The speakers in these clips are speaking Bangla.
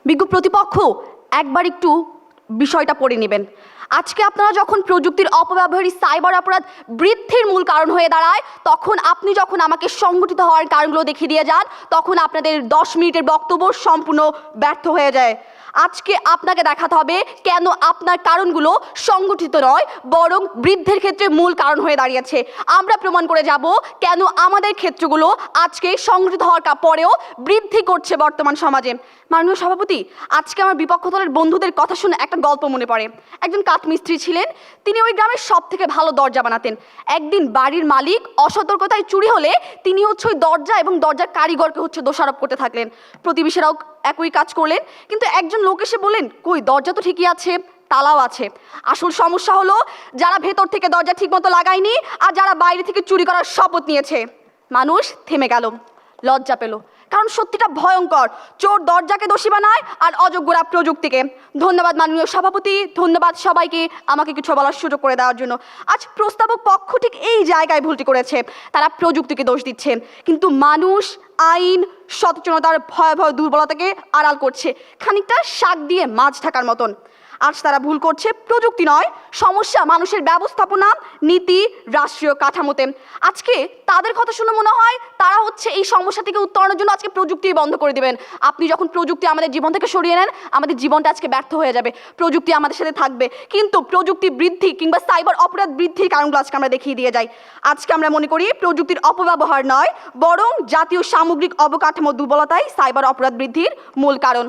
বিজ্ঞ প্রতিপক্ষ একবার একটু বিষয়টা পড়ে নেবেন। আজকে আপনারা যখন প্রযুক্তির অপব্যবহারী সাইবার অপরাধ বৃদ্ধির মূল কারণ হয়ে দাঁড়ায়, তখন আপনি যখন আমাকে সংগঠিত হওয়ার কারণগুলো দেখিয়ে দিয়ে যান, তখন আপনাদের 10 মিনিটের বক্তব্য সম্পূর্ণ ব্যর্থ হয়ে যায়। আজকে আপনাকে দেখাতে হবে কেন আপনার কারণগুলো সংগঠিত নয়, বরং বৃদ্ধির ক্ষেত্রে মূল কারণ হয়ে দাঁড়িয়েছে। আমরা প্রমাণ করে যাব কেন আমাদের ক্ষেত্রগুলো আজকে সংগঠিত হওয়ার পরেও বৃদ্ধি করছে বর্তমান সমাজে। মাননীয় সভাপতি, আজকে আমার বিপক্ষ দলের বন্ধুদের কথা শুনে একটা গল্প মনে পড়ে। একজন কাঠমিস্ত্রি ছিলেন, তিনি ওই গ্রামের সব থেকে ভালো দরজা বানাতেন। একদিন বাড়ির মালিক অসতর্কতায় চুরি হলে তিনি ওই দরজা এবং দরজার কারিগরকে দোষারোপ করতে থাকলেন। প্রতিবেশীরাও একই কাজ করলেন, কিন্তু একজন লোক এসে বললেন, কই দরজা তো ঠিকই আছে, তালাও আছে। আসল সমস্যা হলো যারা ভেতর থেকে দরজা ঠিকমতো লাগায়নি আর যারা বাইরে থেকে চুরি করার শপথ নিয়েছে। মানুষ থেমে গেল, লজ্জা পেল, কারণ সত্যিটা ভয়ঙ্কর। চোর দরজাকে দোষী বানায় আর অযোগ্যরা প্রযুক্তিকে। ধন্যবাদ মাননীয় সভাপতি, ধন্যবাদ সবাইকে আমাকে কিছু বলার সুযোগ করে দেওয়ার জন্য। আজ প্রস্তাবক পক্ষ ঠিক এই জায়গায় ভুলটি করেছে, তারা প্রযুক্তিকে দোষ দিচ্ছে, কিন্তু মানুষ, আইন, সচেতনতার ভয়াবহ দুর্বলতাকে আড়াল করছে, খানিকটা শাক দিয়ে মাছ ঢাকার মতন। আজ তারা ভুল করছে প্রযুক্তি নয়, সমস্যা মানুষের ব্যবস্থাপনা, নীতি, রাষ্ট্রীয় কাঠামোতে। আজকে তাদের কথা শুনে মনে হয় তারা এই সমস্যা থেকে উত্তরণের জন্য আজকে প্রযুক্তি বন্ধ করে দেবেন। আপনি যখন প্রযুক্তি আমাদের জীবন থেকে সরিয়ে নেন, আমাদের জীবনটা আজকে ব্যর্থ হয়ে যাবে। প্রযুক্তি আমাদের সাথে থাকবে, কিন্তু প্রযুক্তি বৃদ্ধি কিংবা সাইবার অপরাধ বৃদ্ধির কারণগুলো আজকে আমরা দেখিয়ে দিয়ে যাই। আজকে আমরা মনে করি প্রযুক্তির অপব্যবহার নয়, বরং জাতীয় সামগ্রিক অবকাঠামো দুর্বলতাই সাইবার অপরাধ বৃদ্ধির মূল কারণ।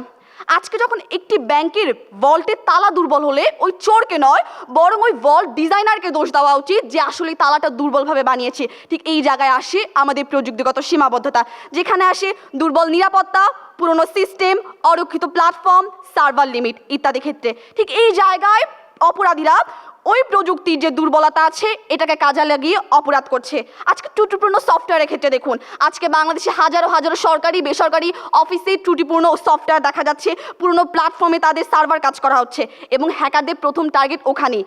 আজকে যখন একটি ব্যাংকের ভল্টের তালা দুর্বল হলে ওই চোরকে নয়, বরং ওই ভল্ট ডিজাইনারকে দোষ দেওয়া উচিত যে আসলে তালাটা দুর্বলভাবে বানিয়েছে। ঠিক এই জায়গায় আসে আমাদের প্রযুক্তিগত সীমাবদ্ধতা, যেখানে আসে দুর্বল নিরাপত্তা, পুরনো সিস্টেম, অরক্ষিত প্ল্যাটফর্ম, সার্ভার লিমিট ইত্যাদি ক্ষেত্রে। ঠিক এই জায়গায় অপরাধীরা ওই প্রযুক্তির যে দুর্বলতা আছে এটাকে কাজে লাগিয়ে অপরাধ করছে। আজকে ত্রুটিপূর্ণ সফটওয়্যারের ক্ষেত্রে দেখুন, আজকে বাংলাদেশে হাজারো হাজারো সরকারি বেসরকারি অফিসে ত্রুটিপূর্ণ সফটওয়্যার দেখা যাচ্ছে, পুরনো প্ল্যাটফর্মে তাদের সার্ভার কাজ করা হচ্ছে এবং হ্যাকারদের প্রথম টার্গেট ওখানেই।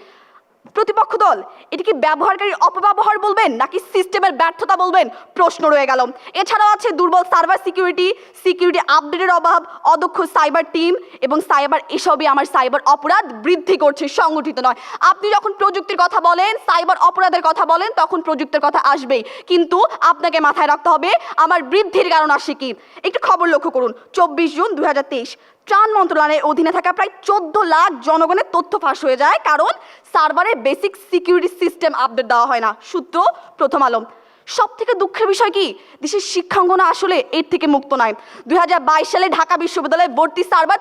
প্রতিপক্ষ দল এটি কি ব্যবহারকারীর অপব্যবহার বলবেন নাকি সিস্টেমের ব্যর্থতা বলবেন, প্রশ্ন রয়ে গেল। এছাড়াও আছে দুর্বল সার্ভার সিকিউরিটি আপডেটের অভাব, অদক্ষ সাইবার টিম এবং সাইবার, এসবই আমার সাইবার অপরাধ বৃদ্ধি করছে, সংগঠিত নয়। আপনি যখন প্রযুক্তির কথা বলেন, সাইবার অপরাধের কথা বলেন, তখন প্রযুক্তির কথা আসবেই, কিন্তু আপনাকে মাথায় রাখতে হবে আমার বৃদ্ধির কারণ আসে কি। একটু খবর লক্ষ্য করুন, 24 জুন 2023 ত্রাণ মন্ত্রণালয়ের অধীনে থাকা প্রায় 14 লাখ জনগণের তথ্য ফাঁস হয়ে যায়, কারণ সার্ভারে বেসিক সিকিউরিটি সিস্টেম আপডেট দেওয়া হয় না। সূত্র প্রথম আলো। সব থেকে দুঃখের বিষয় কি, দেশের শিক্ষাঙ্গন আসলে এর থেকে মুক্ত নয়। 2022 সালে ঢাকা বিশ্ববিদ্যালয়ে ভর্তি সার্ভার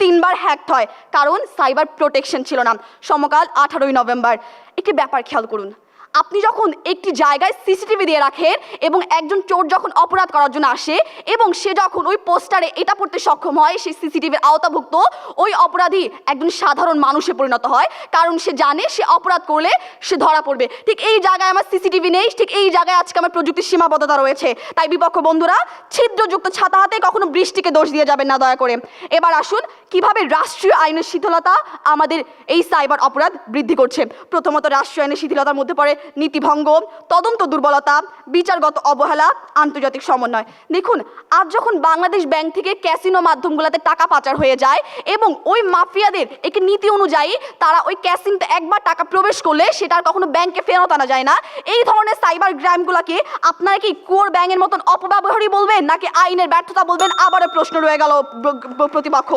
তিনবার হ্যাক হয়, কারণ সাইবার প্রোটেকশন ছিল না। সমকাল 18 নভেম্বর। একটি ব্যাপার খেয়াল করুন, আপনি যখন একটি জায়গায় সিসিটিভি দিয়ে রাখেন এবং একজন চোর যখন অপরাধ করার জন্য আসে এবং সে যখন ওই পোস্টারে এটা পড়তে সক্ষম হয়, সেই সিসিটিভির আওতাভুক্ত ওই অপরাধী একজন সাধারণ মানুষে পরিণত হয়, কারণ সে জানে সে অপরাধ করলে সে ধরা পড়বে। ঠিক এই জায়গায় আমার সিসিটিভি নেই, ঠিক এই জায়গায় আজকে আমার প্রযুক্তির সীমাবদ্ধতা রয়েছে। তাই বিপক্ষ বন্ধুরা, ছিদ্রযুক্ত ছাতা হাতে কখনো বৃষ্টিকে দোষ দিয়ে যাবেন না, দয়া করে। এবার আসুন কিভাবে রাষ্ট্রীয় আইনের শিথিলতা আমাদের এই সাইবার অপরাধ বৃদ্ধি করছে। প্রথমত, রাষ্ট্রীয় আইনের শিথিলতার মধ্যে পড়ে নীতিভঙ্গ, তদন্ত দুর্বলতা, বিচারগত অবহেলা, আন্তর্জাতিক সমন্বয়। দেখুন, আজ যখন বাংলাদেশ ব্যাংক থেকে ক্যাসিনো মাধ্যমগুলোতে টাকা পাচার হয়ে যায় এবং ওই মাফিয়াদের একটি নীতি অনুযায়ী তারা ওই ক্যাসিনোতে একবার টাকা প্রবেশ করলে সেটা আর কখনো ব্যাংকে ফেরত আনা যায় না, এই ধরনের সাইবার ক্রাইমগুলোকে আপনারা কি কোর ব্যাংকের মতন অপব্যবহারই বলবেন নাকি আইনের ব্যর্থতা বলবেন? আবারও প্রশ্ন রয়ে গেল প্রতিপক্ষ।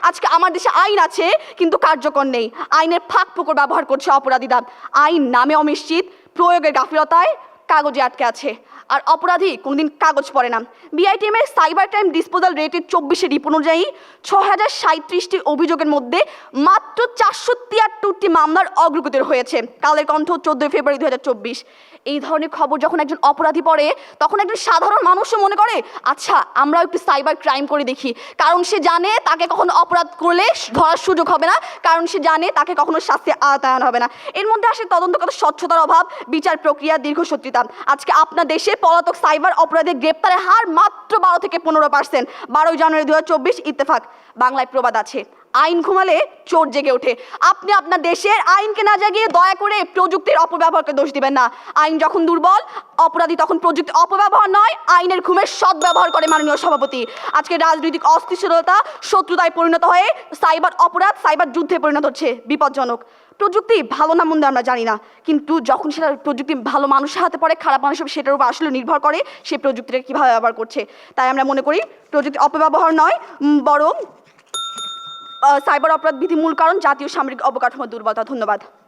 আজকে আমার দেশে আইন আছে কিন্তু কার্যকর নেই, আইনের ফাঁক ফোকর ব্যবহার করছে অপরাধীরা। আইন নামে অনিশ্চিত, প্রয়োগের গাফিলতায় কাগজে আটকে আছে, আর অপরাধী কোনোদিন কাগজ পড়ে না। BITM এর সাইবার ক্রাইম ডিসপোজাল রেটের 24 রিপোর্ট অনুযায়ী 6037টি অভিযোগের মধ্যে মাত্র 473টি মামলার অগ্রগতি হয়েছে। কালের কণ্ঠ 14 ফেব্রুয়ারি 2024। এই ধরনের খবর যখন একজন অপরাধী পড়ে, তখন একজন সাধারণ মানুষও মনে করে আচ্ছা আমরাও একটু সাইবার ক্রাইম করে দেখি, কারণ সে জানে তাকে কখনো অপরাধ করলে ধরার সুযোগ হবে না, কারণ সে জানে তাকে কখনো শাস্তি আওতায় হবে না। এর মধ্যে আসে তদন্তগত স্বচ্ছতার অভাব, বিচার প্রক্রিয়া দীর্ঘসূত্রিতা। আজকে আপনার দেশে পলাতক সাইবার অপরাধের গ্রেপ্তারের হার মাত্র 12 থেকে 15%। 12 জানুয়ারি 2024 ইত্তেফাক। বাংলায় প্রবাদ আছে, আইন ঘুমালে চোর জেগে ওঠে। আপনি আপনার দেশের আইনকে না জাগিয়ে দয়া করে প্রযুক্তির অপব্যবহারকে দোষ দিবেন না। আইন যখন দুর্বল, অপরাধী তখন প্রযুক্তি অপব্যবহার নয়, আইনের ঘুমের সদ্ব্যবহার করে মাননীয় সভাপতি। আজকে রাজনৈতিক অস্থিতিশীলতা শত্রুতায় পরিণত হয়ে সাইবার অপরাধ সাইবার যুদ্ধে পরিণত হচ্ছে, বিপজ্জনক। প্রযুক্তি ভালো না মন্দ আমরা জানি না, কিন্তু যখন সেটা প্রযুক্তি ভালো মানুষের হাতে পড়ে, খারাপ মানুষ সেটার উপর আসলে নির্ভর করে সেই প্রযুক্তিটা কীভাবে ব্যবহার করছে। তাই আমরা মনে করি প্রযুক্তি অপব্যবহার নয়, বরং সাইবার অপরাধ বিধি মূল কারণ জাতীয় সামরিক অবকাঠামো দুর্বলতা। ধন্যবাদ।